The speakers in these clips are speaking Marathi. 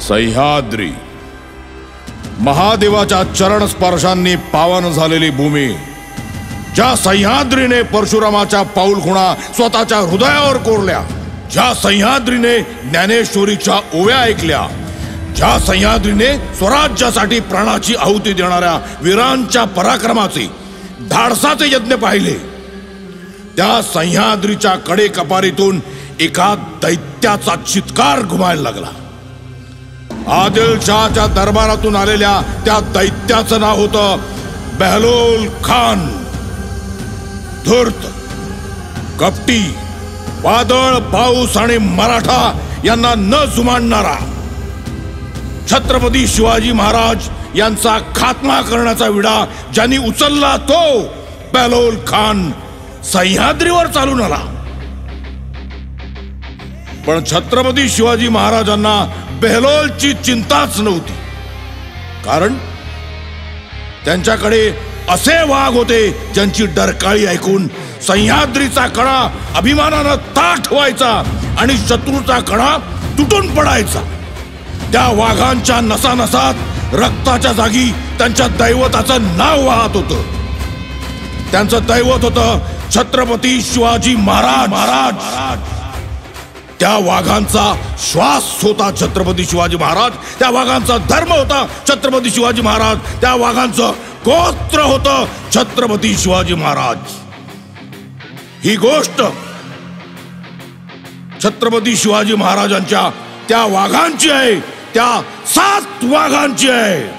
सह्याद्री, महादेवाच्या चरण स्पर्शांनी पावन झालेली भूमी, ज्या सह्याद्रीने परशुरामाच्या पाऊलखुणा स्वतःच्या हृदयावर कोरल्या, ज्या सह्याद्रीने ज्ञानेश्वरीच्या ओव्या ऐकल्या, ज्या सह्याद्रीने स्वराज्यासाठी प्राणाची आहुती देणाऱ्या वीरांच्या पराक्रमाचे धाडसाचे यज्ञ पाहिले, त्या सह्याद्रीच्या कडे कपारीतून एका दैत्याचा चित्कार घुमायला लागला. आदिलशहाच्या दरबारातून आलेल्या त्या दैत्याचं नाव होतं बेहलोल खान. धूर्त, कपटी, वादळ, पाऊस आणि मराठा यांना न जुमानणारा, छत्रपती शिवाजी महाराज यांचा खात्मा करण्याचा विडा ज्यांनी उचलला तो बेहलोल खान सह्याद्रीवर चालून आला. पण छत्रपती शिवाजी महाराजांना बेहलोलची चिंताच नव्हती, कारण त्यांच्याकडे असे वाघ होते ज्यांची डरकाळी ऐकून सह्याद्रीचा कडा अभिमानानं ताठ व्हायचा आणि शत्रूचा कडा तुटून पडायचा. त्या वाघांच्या नसानसात रक्ताच्या जागी त्यांच्या दैवताचं नाव वाहत होतं. त्यांचं दैवत होतं छत्रपती शिवाजी महाराज. त्या वाघांचा श्वास होता छत्रपती शिवाजी महाराज, त्या वाघांचा धर्म होता छत्रपती शिवाजी महाराज, त्या वाघांचं गोत्र होतं छत्रपती शिवाजी महाराज. ही गोष्ट छत्रपती शिवाजी महाराजांच्या त्या वाघांची आहे, त्या 7 वाघांची आहे.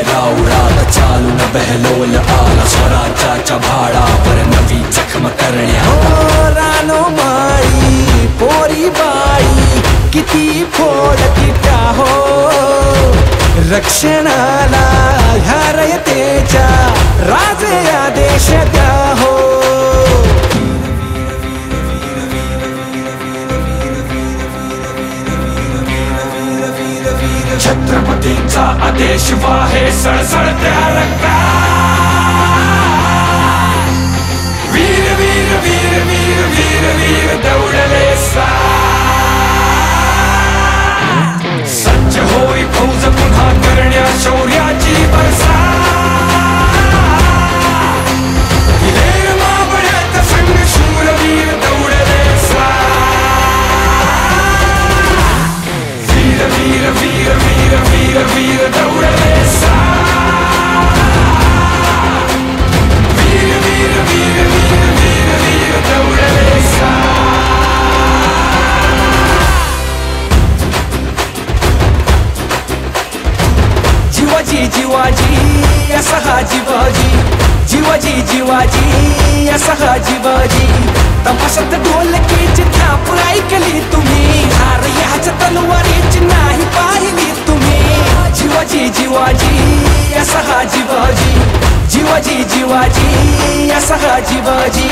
रावळात चालून बेहलोल आला, स्वराज्याच्या भाडावर नवी जखम करण्या. रानो माळी पोरी बाळी किती फोड किटा हो, रक्षणाला ह्या रयतेच्या राजे आदेश द्या हो. छत्रपतींचा आदेश वाहे सळसळत्या रक्तात. वीर वीर वीर वीर वीर वीर दौडले सज्ज होई फौज पुन्हा करण्या शौर्याची बरसा. हिलेर मावळ्यात संग शूरवीर दौडले वीर वीर वीर वीर वीर वीर दौडले वीर वीर वीर वीर वीर वीर दौडले जीवाजी जीवाजी असा हा जीवाजी, जीवाजी जीवाजी असा हा जीवाजी. तमाशात ढोलकीची थाप ऐकली तुम्ही, हार ह्याच्या तलवारीची नाही पाहिली तुम्ही. जीवाजी जीवाजी असा हा जीवाजी, जीवाजी जीवाजी असा हा जीवाजी.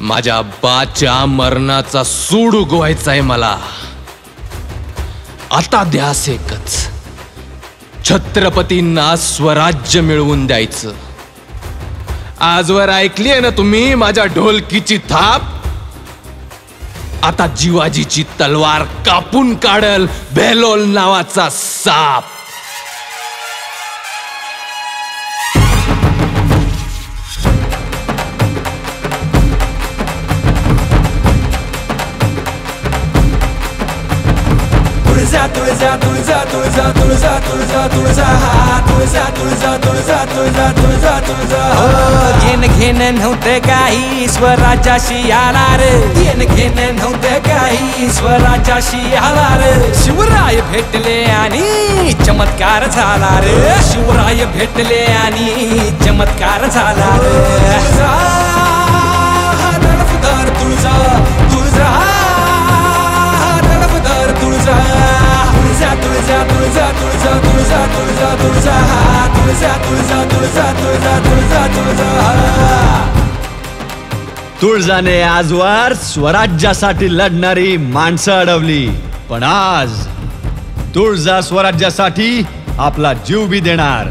माझ्या बाच्या मरणाचा सूड उगवायचाय मला. आता ध्यास एकच, छत्रपतींना स्वराज्य मिळवून द्यायचं. आजवर ऐकली आहे ना तुम्ही माझ्या ढोलकीची थाप. आता जीवाजीची तलवार कापून काढल बेहलोल नावाचा साप. तुळजा तुळजा तुळजा तुळजा तुळजा तुळजा तुळजा तुळजा तुळजा तुळजा तुळजा तुळजा. घेन घेन नव्हतं काही स्वराज्याशी आला रे, घेन घेन नव्हतं काही स्वराज्याशी आला रे. शिवराय भेटले आणि चमत्कार झाला रे, शिवराय भेटले आणि चमत्कार झाला रे. तडफदार तुळजा तुळजा तडफदार तुळजा तुळजा तुळजा तुळजा तुळजा तुळजा तुळजा तुळजा तुळजा तुळजा तुळजा तुळजा तुळजा. तुळजाने आजवर स्वराज्यासाठी लढणारी माणसं अडवली, पण आज तुळजा स्वराज्यासाठी आपला जीव बी देणार.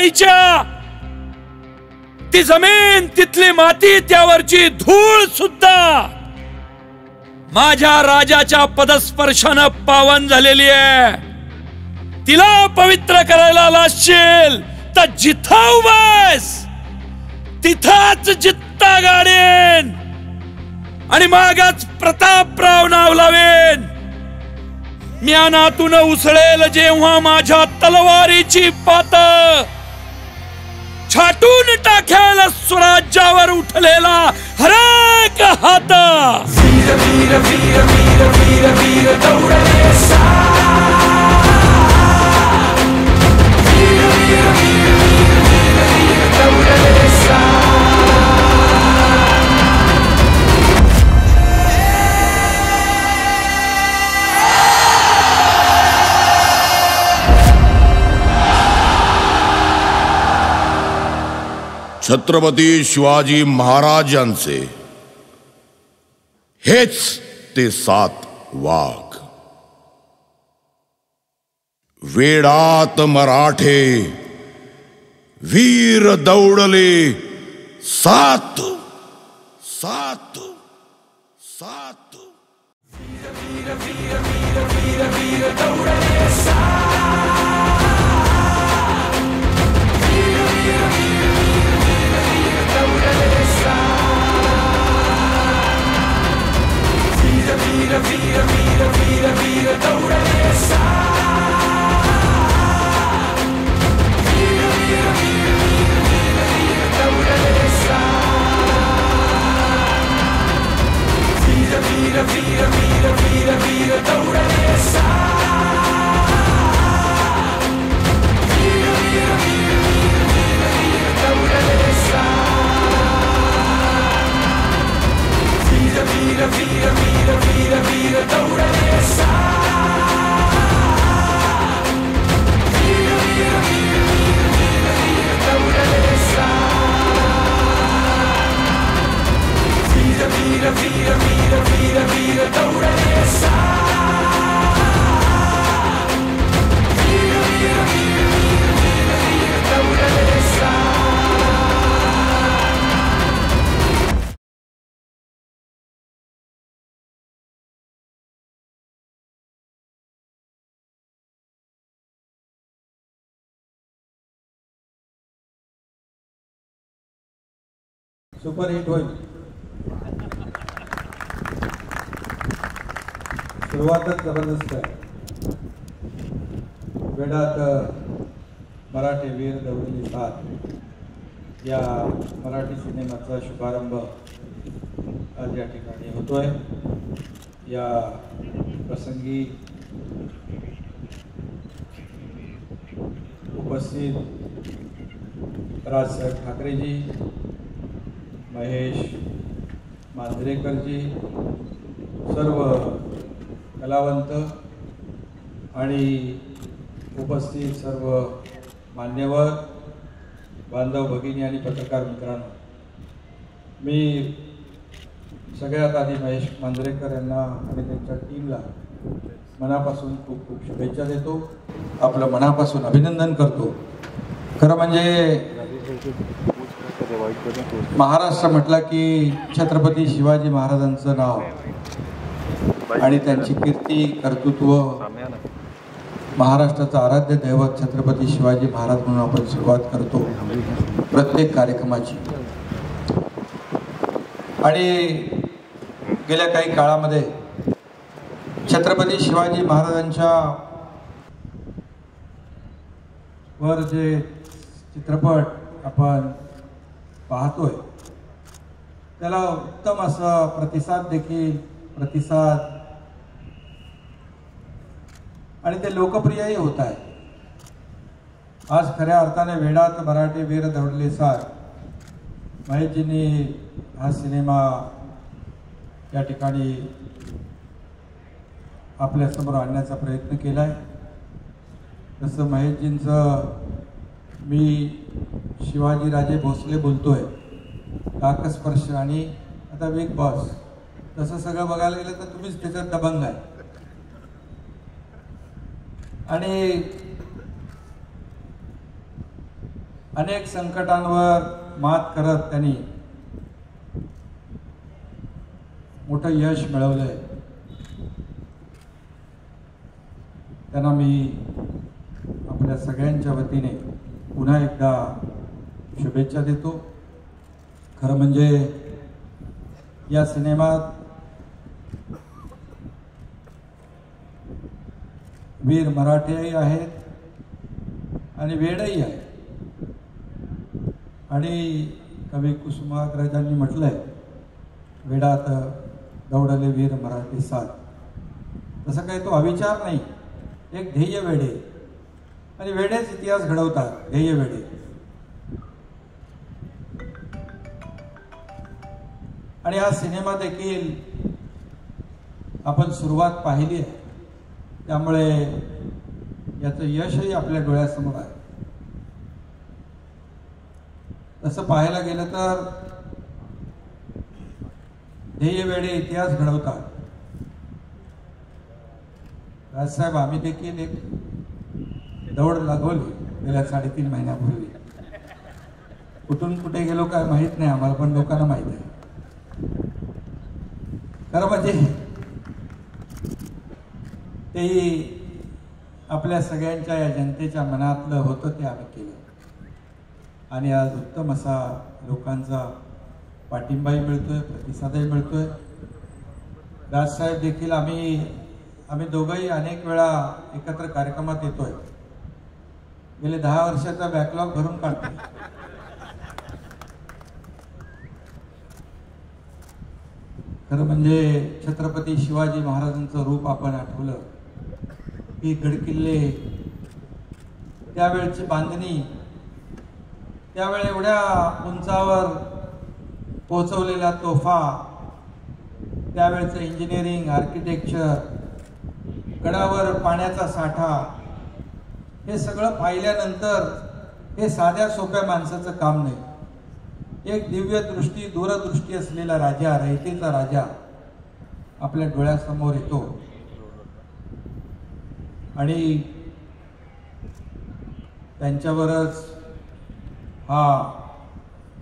तलवारीच्या, ती जमीन, तिथली माती, त्यावरची धूळ सुद्धा माझ्या राजाच्या पदस्पर्शानं पावन झालेली आहे. तिला पवित्र करायला लाजशील तर जिथं उभास तिथंच जित्ता गाडेन आणि मागच प्रतापराव नाव लावेन. म्यानातून उसळेल जेव्हा माझ्या तलवारीची पात, छाटून टाकेल स्वराज्यावर उठलेला हरक हात. वीर वीर वीर वीर वीर वीर दौडले सा, वीर वीर वीर वीर वीर वीर दौडले सा. छत्रपती शिवाजी महाराजांचे हेच ते 7 वाघ. वेडात मराठे वीर दौडले 7 7 7. वीर वीर वीर वीर वीर दौडले 7. वीर वीर वीर वीर वीर वीर दौडले 7. वीर वीर वीर वीर वीर वीर दौडले 7. वीर वीर वीर वीर वीर वीर दौडले 7. वीर वीर वीर वीर वीर वीर दौडले 7. वीर वीर वीर वीर वीर वीर दौडले 7. वीर वीर वीर वीर वीर वीर दौडले 7. वीर वीर वीर वीर वीर वीर दौडले 7. वीर वीर वीर वीर वीर वीर दौडले 7. वीर वीर वीर वीर वीर वीर दौडले 7. सुपरहिट होईल. सुरुवातच जबरदस्त आहे. वेडात मराठी वीर दौडले 7 या मराठी सिनेमाचा शुभारंभ आज या ठिकाणी होतोय. या प्रसंगी उपस्थित राजसाहेब ठाकरेजी, महेश मांजरेकरजी, सर्व कलावंत आणि उपस्थित सर्व मान्यवर बांधव भगिनी आणि पत्रकार मित्रांनो, मी सगळ्यात आधी महेश मांजरेकर यांना आणि त्यांच्या टीमला मनापासून खूप खूप शुभेच्छा देतो. आपलं मनापासून अभिनंदन करतो. खरं म्हणजे महाराष्ट्र म्हटलं की छत्रपती शिवाजी महाराजांचं नाव आणि त्यांची कीर्ती, कर्तृत्व, महाराष्ट्राचं आराध्य दैवत छत्रपती शिवाजी महाराज म्हणून आपण सुरुवात करतो प्रत्येक कार्यक्रमाची. आणि गेल्या काही काळामध्ये छत्रपती शिवाजी महाराजांच्या वर जे चित्रपट आपण पाहतोय त्याला उत्तम असा प्रतिसाद आणि ते लोकप्रियही होत आहे. आज खऱ्या अर्थाने वेडात मराठी वीर दौडले 7 महेशजींनी हा सिनेमा या ठिकाणी आपल्यासमोर आणण्याचा प्रयत्न केला आहे. तसं महेशजींचं मी शिवाजीराजे भोसले बोलतोय, काकस्पर्श आणि आता बिग बॉस, तसं सगळं बघायला गेलं तर तुम्हीच त्याच्यात दबंग आहे. आणि अनेक संकटांवर मात करत त्यांनी मोठं यश मिळवलंय. त्यांना मी आपल्या सगळ्यांच्या वतीने पुन्हा एकदा शुभेच्छा देतो. खरं म्हणजे या सिनेमात वीर मराठेही आहेत आणि वेडही आहे. आणि कवी कुसुमाग्रजांनी म्हटलंय, वेडात दौडले वीर मराठी साथ. तसं काही तो अविचार नाही, एक ध्येय वेडे, आणि वेडेच इतिहास घडवतात, ध्येय वेडे. आणि हा सिनेमा देखील आपण सुरुवात पाहिली आहे, त्यामुळे याचं यशही आपल्या डोळ्यासमोर आहे. तसं पाहायला गेलं तर ध्येय वेडे इतिहास घडवतात. राजसाहेब, आम्ही देखील एक दौड लागवली गेल्या 3.5 महिन्यापूर्वी. कुठून कुठे गेलो काय माहित नाही आम्हाला, पण लोकांना माहित आहे. खरं म्हणजे तेही आपल्या सगळ्यांच्या या जनतेच्या मनातलं होतं ते आम्ही केलं. आणि आज उत्तम असा लोकांचा पाठिंबाही मिळतोय, प्रतिसादही मिळतोय. राजसाहेब देखील आम्ही दोघंही अनेक वेळा एकत्र कार्यक्रमात येतोय. गेले 10 वर्षाचा बॅकलॉग भरून काढतोय. खरं म्हणजे छत्रपती शिवाजी महाराजांचं रूप आपण आठवलं की गडकिल्ले, त्यावेळची बांधणी, त्यावेळी एवढ्या उंचावर पोहोचवलेल्या तोफा, त्यावेळचं इंजिनिअरिंग, आर्किटेक्चर, गडावर पाण्याचा साठा, हे सगळं पाहिल्यानंतर हे साध्या सोप्या माणसाचं काम नाही. एक दिव्य दृष्टी, दूरदृष्टी असलेला राजा, रयतेचा राजा आपल्या डोळ्यासमोर येतो. आणि त्यांच्यावरच हा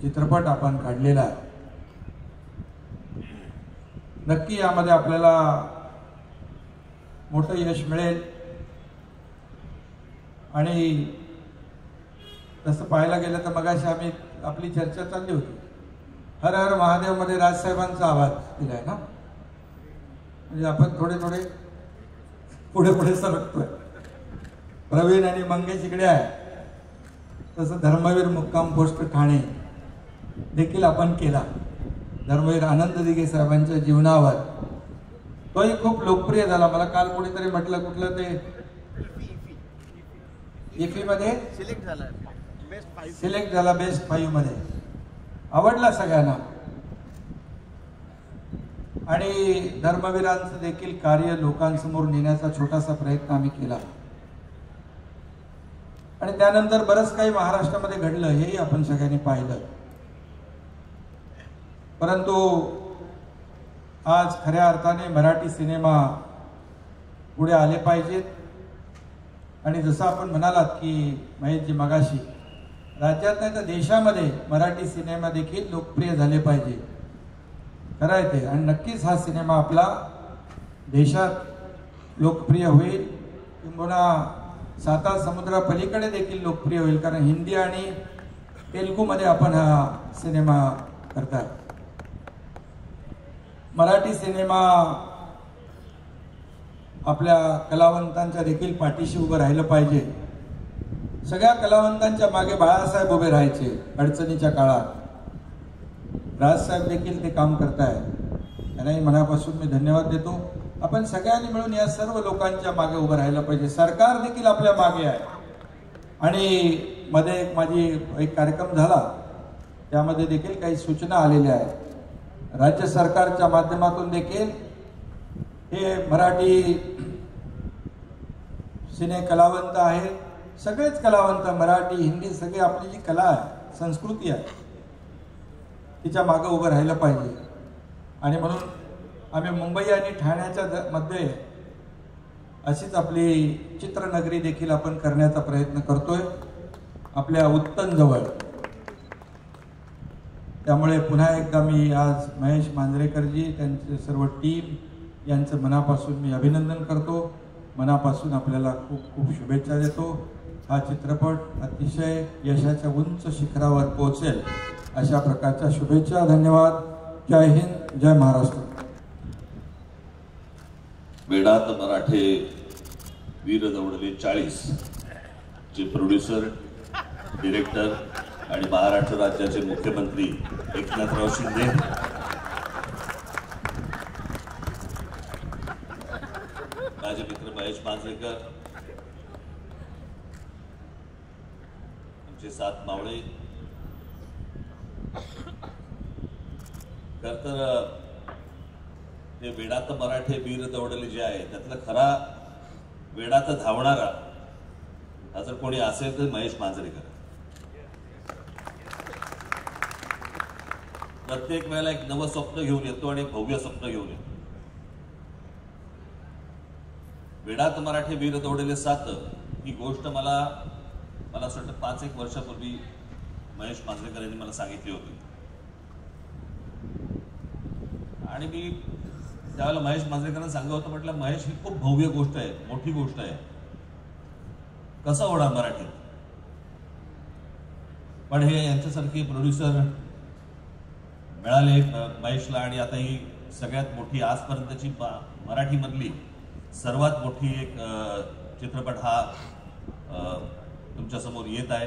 चित्रपट आपण काढलेला आहे. नक्की यामध्ये आपल्याला मोठं यश मिळेल. आणि तसं पाहायला गेलं तर मगाशी आपली चर्चा चालली होती, हर हर महादेव मध्ये राजसाहेबांचा आवाज दिलाय ना. म्हणजे आपण थोडे पुढे सरकतोय. प्रवीण आणि मंगेश इकडे आहे, तसं धर्मवीर मुक्काम पोस्ट ठाणे देखील आपण केला. धर्मवीर आनंद दिघे साहेबांच्या जीवनावर तोही खूप लोकप्रिय झाला. मला काल कोणीतरी म्हटलं, कुठलं ते इफी मध्ये सिलेक्ट झाला बेस्ट 5 मध्ये. आवडला सगळ्यांना. आणि धर्मवीरांचं देखील कार्य लोकांसमोर नेण्याचा छोटासा प्रयत्न आम्ही केला. आणि त्यानंतर बरंच काही महाराष्ट्रामध्ये घडलं, हेही आपण सगळ्यांनी पाहिलं. परंतु आज खऱ्या अर्थाने मराठी सिनेमा पुढे आले पाहिजेत. आणि जसं आपण म्हणालात की महेशजी मगाशी, राज्यात नाही तर देशामध्ये मराठी सिनेमा देखील लोकप्रिय झाले पाहिजे. खरं आहे ते. आणि नक्कीच हा सिनेमा आपला देशात लोकप्रिय होईल, किंबहुना 7 समुद्रापलीकडे देखील लोकप्रिय होईल. कारण हिंदी आणि तेलुगूमध्ये आपण हा सिनेमा करताय. मराठी सिनेमा आपल्या कलावंतांच्या देखील पाठीशी उभं राहिलं पाहिजे. सगळ्या कलावंतांच्या मागे बाळासाहेब उभे राहायचे अडचणीच्या काळात. राजसाहेब देखील ते काम करताय, त्यांनाही मनापासून मी धन्यवाद देतो. आपण सगळ्यांनी मिळून या सर्व लोकांच्या मागे उभं राहिलं पाहिजे. सरकार देखील आपल्या मागे आहे. आणि मध्ये एक कार्यक्रम झाला, त्यामध्ये देखील काही सूचना आलेल्या आहेत. राज्य सरकारच्या माध्यमातून देखील हे मराठी सिने कलावंत आहेत, सगळेच कलावंत, मराठी, हिंदी, सगळे आपली जी कला आहे, संस्कृती आहे, तिच्या मागे उभं राहिलं पाहिजे. आणि म्हणून आम्ही मुंबई आणि ठाण्याच्या मध्ये अशीच आपली चित्रनगरी देखील आपण करण्याचा प्रयत्न करतोय. आपल्या उत्तम जवळ. त्यामुळे पुन्हा एकदा मी आज महेश मांजरेकरजी त्यांचे सर्व टीम यांचं मनापासून मी अभिनंदन करतो. मनापासून आपल्याला खूप खूप शुभेच्छा देतो. हा चित्रपट अतिशय यशाच्या उंच शिखरावर पोहोचेल अशा प्रकारच्या शुभेच्छा. धन्यवाद. जय हिंद, जय महाराष्ट्र. वेडात मराठे वीर दौडले 40 जे प्रोड्युसर, डिरेक्टर आणि महाराष्ट्र राज्याचे मुख्यमंत्री एकनाथराव शिंदे, माझे मित्र महेश मांजरेकर, आमचे 7 मावळे. तर हे वेडात मराठे वीर दौडले जे आहे त्यातला खरा वेडात धावणारा हा जर कोणी असेल तर महेश मांजरेकर. प्रत्येक वेळेला एक नवं स्वप्न घेऊन येतो आणि एक भव्य स्वप्न घेऊन येतो. वेडात मराठे वीर दौडले 7 ही गोष्ट मला असं वाटतं 5-1 वर्षापूर्वी महेश मांजरेकर यांनी मला सांगितली होती. आणि मी त्यावेळेला महेश मांजरेकरांना सांगत होतं, म्हटलं महेश ही खूप भव्य गोष्ट आहे, मोठी गोष्ट आहे, कसं होणार मराठीत. पण हे यांच्यासारखे प्रोड्युसर मिळाले महेशला. आणि आता ही सगळ्यात मोठी आजपर्यंतची मराठीमधली सर्वात मोठी एक चित्रपट हा तुमच्यासमोर येत आहे.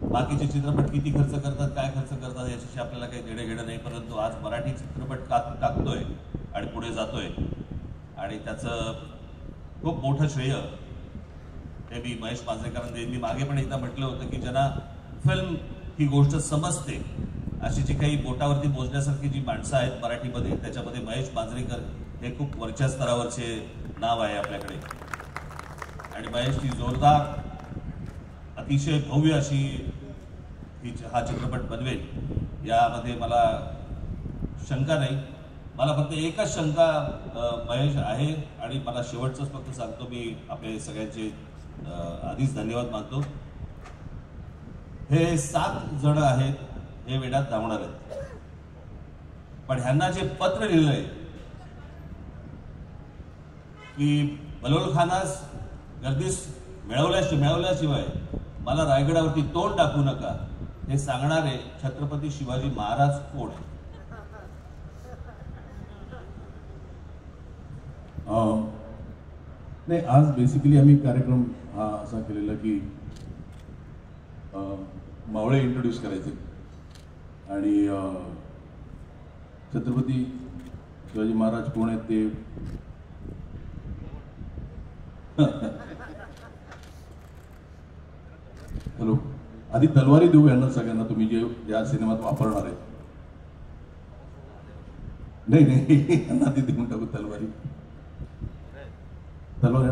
बाकीचे चित्रपट किती खर्च करतात, काय खर्च करतात याच्याशी आपल्याला काही देणे घेणं नाही, परंतु आज मराठी चित्रपट टाकतोय आणि पुढे जातोय आणि त्याचं खूप मोठं श्रेय हे मी महेश मांजरेकरांना देईन. मी मागे पण एकदा म्हटलं होतं की ज्यांना फिल्म ही गोष्ट समजते अशी जी काही बोटावरती मोजण्यासारखी जी माणसं आहेत मराठीमध्ये, त्याच्यामध्ये महेश मांजरेकर हे खूप वरच्या स्तरावरचे नाव आहे आपल्याकडे. आणि महेश ही जोरदार अतिशय भव्य अशी हा चित्रपट बनवेल यामध्ये मला शंका नाही. मला फक्त एकच शंका महेश आहे आणि मला शेवटचंच फक्त सांगतो, मी आपले सगळ्यांचे आधीच धन्यवाद मानतो. हे 7 जण आहेत, हे वेडात धावणार आहेत, पण ह्यांना जे पत्र लिहिलंय की बलोल खानास गर्दीस मिळवल्याशिवाय मला रायगडावरती तोंड टाकू नका, हे सांगणारे छत्रपती शिवाजी महाराज कोण आहे? नाही, आज बेसिकली आम्ही कार्यक्रम हा असा केलेला की मावळे इंट्रोड्यूस करायचे आणि छत्रपती शिवाजी महाराज कोण आहेत ते हॅलो, आधी तलवारी देऊ यांना सगळ्यांना, तुम्ही जे या सिनेमात वापरणार आहे. नाही यांना आधी देऊन टाकू तलवारी. तलवार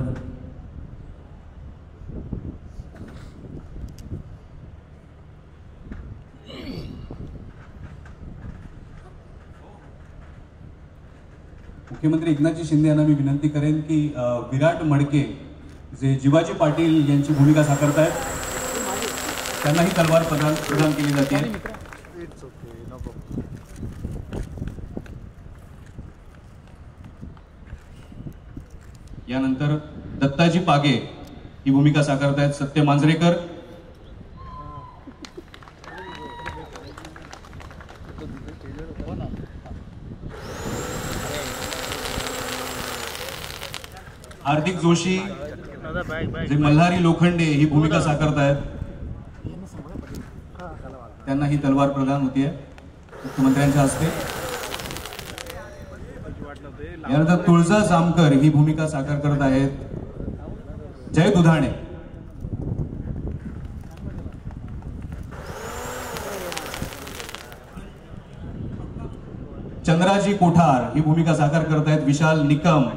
मुख्यमंत्री एकनाथजी शिंदे यांना मी विनंती करेन की विराट मडके जे जिवाजी पाटील यांची भूमिका साकारतायत त्यांना ही तलवार प्रदान केली जाते. यानंतर दत्ताजी पागे ही भूमिका साकारतायत सत्य मांजरेकर. हार्दिक जोशी जे मल्हारी लोखंडे ही भूमिका साकारतायत त्यांना ही तलवार प्रदान होतीये मुख्यमंत्र्यांच्या हस्ते. यानंतर तुळजा जामकर ही भूमिका साकार करत आहेत जय दुधाणे. चंद्राजी कोठार ही भूमिका साकार करत आहेत विशाल निकम.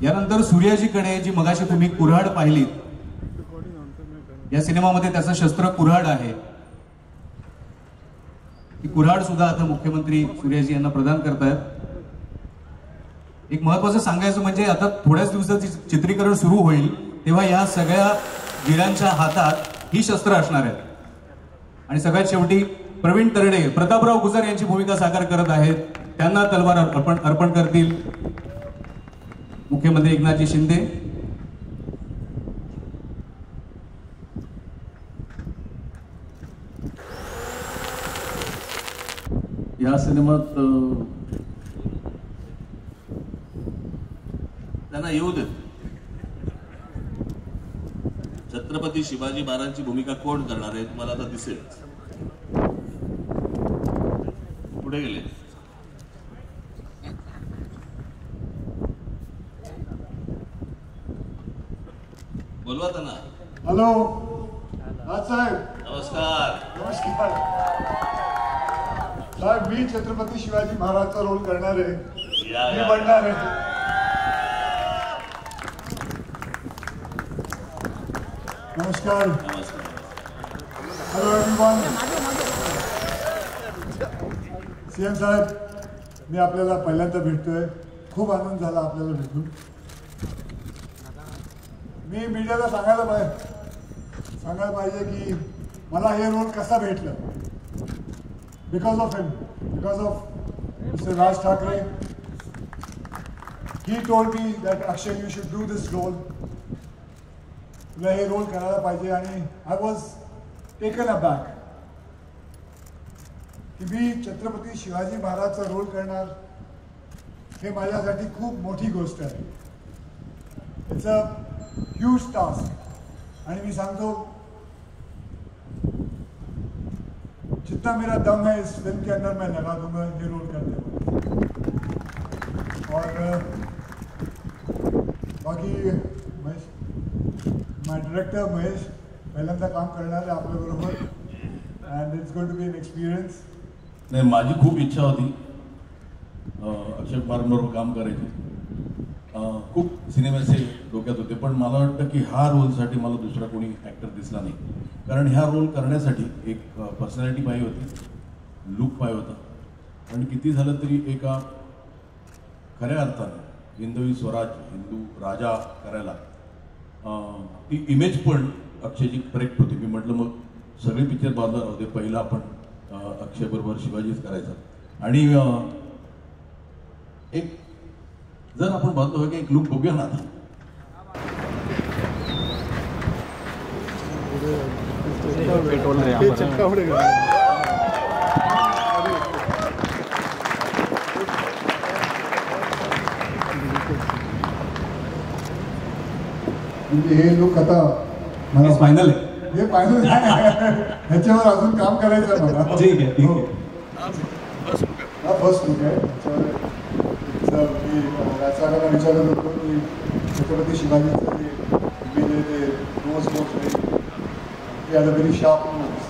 यानंतर सूर्याजीकडे जी मगाशी तुम्ही कुऱ्हाड पाहिलीत, या सिनेमामध्ये त्याचं शस्त्र कुऱ्हाड आहे. ही कुऱ्हाड सुद्धा आता मुख्यमंत्री सूर्याजी यांना प्रदान करतायत. एक महत्वाचं सांगायचं म्हणजे आता थोड्याच दिवसात चित्रीकरण सुरू होईल तेव्हा या सगळ्या वीरांच्या हातात ही शस्त्र असणार आहेत. आणि सगळ्यात शेवटी प्रवीण तरडे प्रतापराव गुजर यांची भूमिका साकार करत आहेत. त्यांना तलवार अर्पण करतील मुख्यमंत्री एकनाथजी शिंदे. या सिनेमात त्यांना येऊ देत. छत्रपती शिवाजी महाराजांची भूमिका कोण करणार आहे तुम्हाला आता दिसेल. पुढे गेले. बोलवा त्यांना. हॅलो राज साहेब. नमस्कार. नमस्कार साहेब. मी छत्रपती शिवाजी महाराजचा रोल करणार आहे. मी बनणार आहे. नमस्कार. Hello everyone. सीएम साहेब, मी आपल्याला पहिल्यांदा भेटतोय. खूप आनंद झाला आपल्याला भेटून. मी मीडियाला सांगायला पाहिजे की मला हे रोल कसा भेटला. Because of him, because of mister Raj Thackeray. He told me that Akshay you should do this role. तुला हे रोल करायला पाहिजे. आणि I was taken aback की मी छत्रपती शिवाजी महाराजचा रोल करणार हे माझ्यासाठी खूप मोठी गोष्ट आहे. It's a huge task. आणि मी सांगतो जितना मेरा दम है इस फिल्म के अंदर मैं लगा दूंगा ये रोल करने में. और बाकी माय डायरेक्टर महेश पहिल्यांदा काम करणार आहे आपल्याबरोबर. And it's going to be an experience. नाही, माझी खूप इच्छा होती अक्षय कुमारबरोबर काम करायची. खूप सिनेमाचे डोक्यात होते, पण मला वाटतं की ह्या रोलसाठी मला दुसरा कोणी ॲक्टर दिसला नाही. कारण ह्या रोल करण्यासाठी एक पर्सनॅलिटी पाहिजे होती, लुक पाहिजे होता. आणि किती झालं तरी एका खऱ्या अर्थाने हिंदवी स्वराज, हिंदू राजा करायला ती इमेज पण अक्षयची करेक्ट होती. मी म्हटलं मग सगळे पिक्चर बाजूला होते, पहिला आपण अक्षयबरोबर शिवाजीच करायचा. आणि एक जर आपण बघतो की एक लुक बघूया ना आता. हे लुक आता मला फायनल आहे. हे फायनल ह्याच्यावर अजून काम करायचं आहे मला. ठीक आहे, ठीक आहे. हा फर्स्ट लुक आहे. मी राजसाहेबांना विचारत होतो की छत्रपती शिवाजीचं जे इमेज आहे ते रोज ते are a very sharp nose.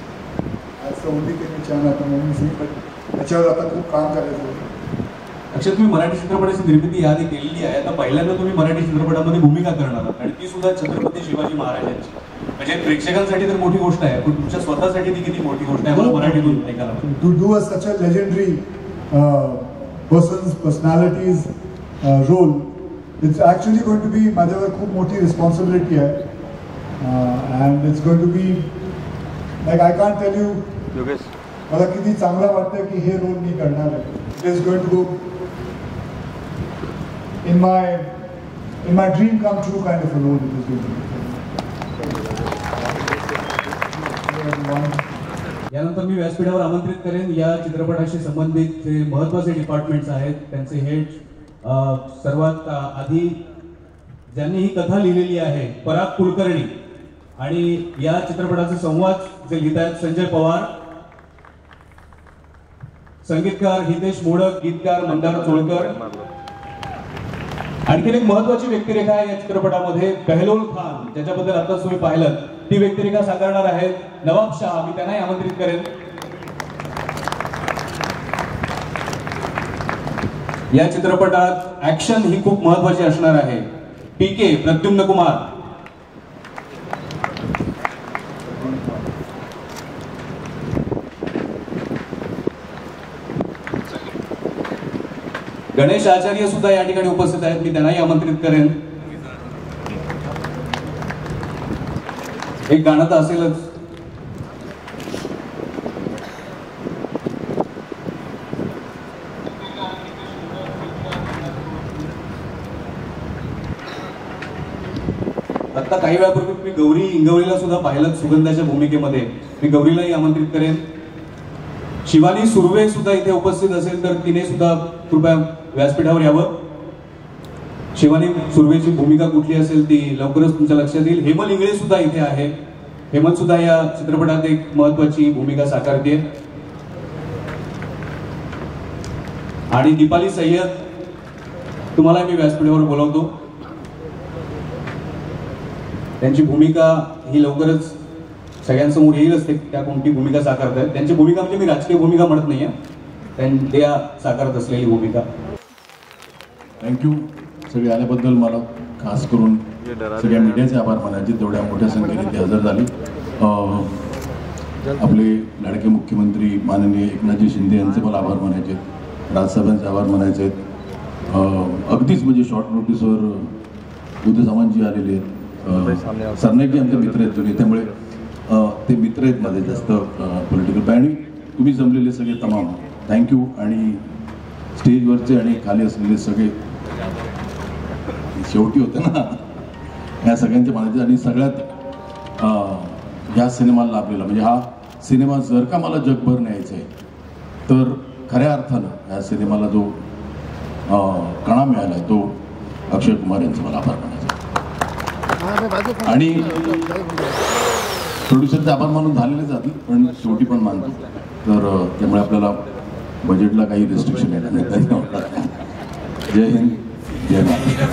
That's the only thing which I am at the moment seeing. But त्याच्यावर आता खूप काम करायचं होतं. अक्षय, तुम्ही मराठी चित्रपटाची निर्मिती याआधी केलेली आहे. आता पहिल्यांदा तुम्ही मराठी चित्रपटामध्ये भूमिका करणार आहात आणि ती सुद्धा छत्रपती शिवाजी महाराजांची. म्हणजे प्रेक्षकांसाठी तर मोठी गोष्ट आहे, पण तुमच्या स्वतःसाठी ती किती मोठी गोष्ट आहे मला मराठीतून ऐकायला. To do such a legendary persons personalities role, it's actually going to be माझ्यावर खूप मोठी रिस्पॉन्सिबिलिटी आहे. And it's going to be like I can't tell you मला किती चांगलं वाटतं की हे रोल मी करणार आहे. It is going to go in my dream come true kind of a role it is going to be. यानंतर मी व्यासपीठावर आमंत्रित करेन या चित्रपटाशी संबंधित जे महत्त्वाचे डिपार्टमेंट्स आहेत त्यांचे हेड. सर्वात आधी ज्यांनी ही कथा लिहिलेली आहे पराग कुलकर्णी आणि या चित्रपटाचे संवाद जे लिहित आहेत संजय पवार, संगीतकार हितेश मोडक, गीतकार मंदार चोळकर. आणखीन एक महत्वाची व्यक्तिरेखा आहे या चित्रपटामध्ये बेहलोल खान, ज्याच्याबद्दल आता तुम्ही पाहिलं. ती व्यक्तिरेखा साकारणार आहेत नवाब शाह. मी त्यांनाही आमंत्रित करेन. या चित्रपटात ऍक्शन ही खूप महत्वाची असणार आहे. PK प्रद्युम्न कुमार, गणेश आचार्य सुद्धा या ठिकाणी उपस्थित आहेत, मी त्यांनाही आमंत्रित करेन. एक गाणं तर असेलच. आता काही वेळापूर्वी मी गौरी इंगवळीला सुद्धा पाहिलं सुगंधाच्या भूमिकेमध्ये, मी गौरीलाही आमंत्रित करेन. शिवानी सुर्वे सुद्धा इथे उपस्थित असेल तर तिने सुद्धा कृपया व्यासपीठावर यावं. शिवानी सुर्वेची भूमिका कुठली असेल ती लवकरच तुमच्या लक्षात येईल. हेमल इंगळे सुद्धा इथे आहे. हेमल सुद्धा या चित्रपटात एक महत्वाची भूमिका साकारते. आणि दीपाली सय्यद तुम्हाला मी व्यासपीठावर बोलावतो. त्यांची भूमिका ही लवकरच सगळ्यांसमोर येईलच, त्या कोणती भूमिका साकारत आहेत. त्यांची भूमिका म्हणजे मी राजकीय भूमिका म्हणत नाहीये, त्या साकारत असलेली भूमिका. थँक्यू. सगळे आल्याबद्दल मला खास करून सगळ्या मीडियाचे आभार मानायचे. तेवढ्या मोठ्या संख्येने ते हजर झाले. आपले लाडके मुख्यमंत्री माननीय एकनाथजी शिंदे यांचे मला आभार मानायचे, राजसाहेबांचे आभार मानायचे. अगदीच म्हणजे शॉर्ट नोटीसवर उदय सामंतजी आलेले आहेत. सरनाईकजी आमचे मित्र आहेत जुने, त्यामुळे ते मित्र आहेत माझे जास्त पॉलिटिकल. आणि तुम्ही जमलेले सगळे तमाम थँक्यू. आणि स्टेजवरचे आणि खाली असलेले सगळे शेवटी होते ना, ह्या सगळ्यांचे मानायचे. आणि सगळ्यात ह्या सिनेमाला लाभलेला म्हणजे हा सिनेमा जर का मला जगभर न्यायचा आहे तर खऱ्या अर्थानं ह्या सिनेमाला जो कणा मिळाला आहे तो अक्षय कुमार यांचा मला आभार मानायचा. आणि प्रोड्युसरचे आभार मानून झालेले जातील, पण शेवटी पण मानतो. तर त्यामुळे आपल्याला बजेटला काही रिस्ट्रिक्शन येणार नाही. जय हिंद, जय महाराष्ट्र.